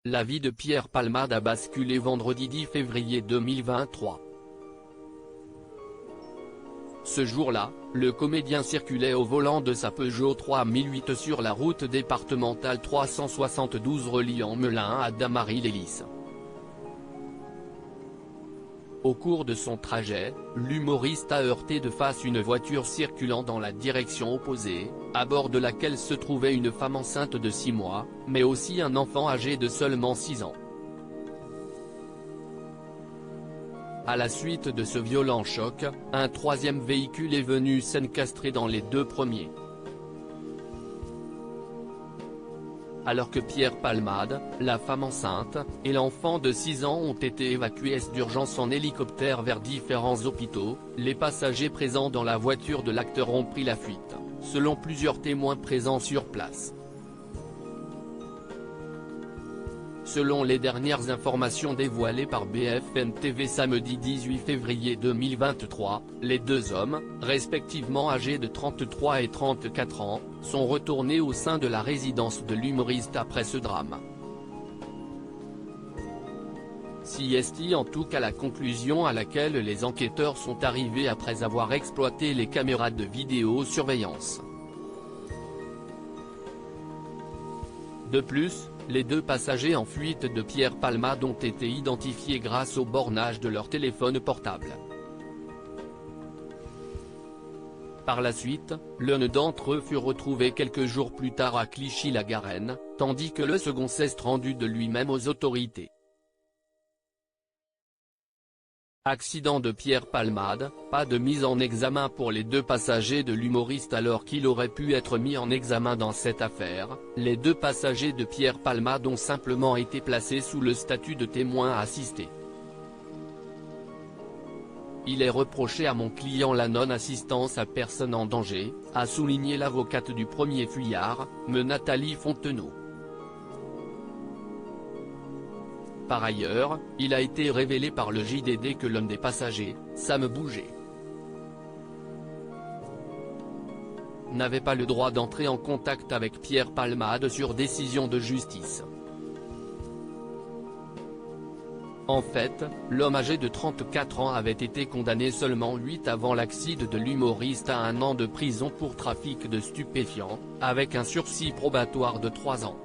la vie de Pierre Palmade a basculé vendredi 10 février 2023. Ce jour-là, le comédien circulait au volant de sa Peugeot 3008 sur la route départementale 372 reliant Melun à Damary-les-Lys. Au cours de son trajet, l'humoriste a heurté de face une voiture circulant dans la direction opposée, à bord de laquelle se trouvait une femme enceinte de 6 mois, mais aussi un enfant âgé de seulement 6 ans. À la suite de ce violent choc, un troisième véhicule est venu s'encastrer dans les deux premiers. Alors que Pierre Palmade, la femme enceinte, et l'enfant de 6 ans ont été évacués d'urgence en hélicoptère vers différents hôpitaux, les passagers présents dans la voiture de l'acteur ont pris la fuite, selon plusieurs témoins présents sur place. Selon les dernières informations dévoilées par BFM TV samedi 18 février 2023, les deux hommes, respectivement âgés de 33 et 34 ans, sont retournés au sein de la résidence de l'humoriste après ce drame. C'est en tout cas la conclusion à laquelle les enquêteurs sont arrivés après avoir exploité les caméras de vidéosurveillance. De plus, les deux passagers en fuite de Pierre Palmade ont été identifiés grâce au bornage de leur téléphone portable. Par la suite, l'un d'entre eux fut retrouvé quelques jours plus tard à Clichy-la-Garenne, tandis que le second s'est rendu de lui-même aux autorités. Accident de Pierre Palmade, pas de mise en examen pour les deux passagers de l'humoriste alors qu'il aurait pu être mis en examen dans cette affaire. Les deux passagers de Pierre Palmade ont simplement été placés sous le statut de témoins assistés. Il est reproché à mon client la non-assistance à personne en danger, a souligné l'avocate du premier fuyard, Nathalie Fontenot. Par ailleurs, il a été révélé par le JDD que l'un des passagers, Sam Bouget, n'avait pas le droit d'entrer en contact avec Pierre Palmade sur décision de justice. En fait, l'homme âgé de 34 ans avait été condamné seulement 8 avant l'accident de l'humoriste à 1 an de prison pour trafic de stupéfiants, avec un sursis probatoire de 3 ans.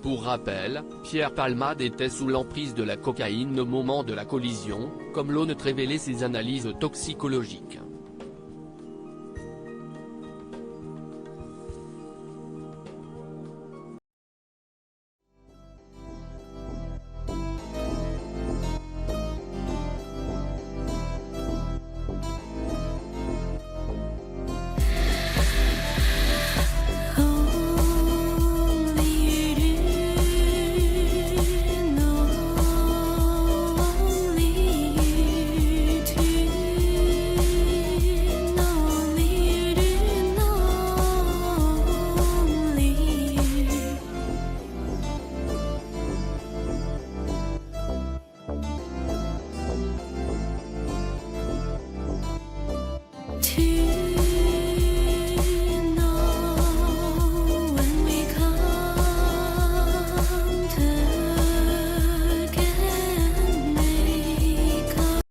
Pour rappel, Pierre Palmade était sous l'emprise de la cocaïne au moment de la collision, comme l'ont révélé ses analyses toxicologiques.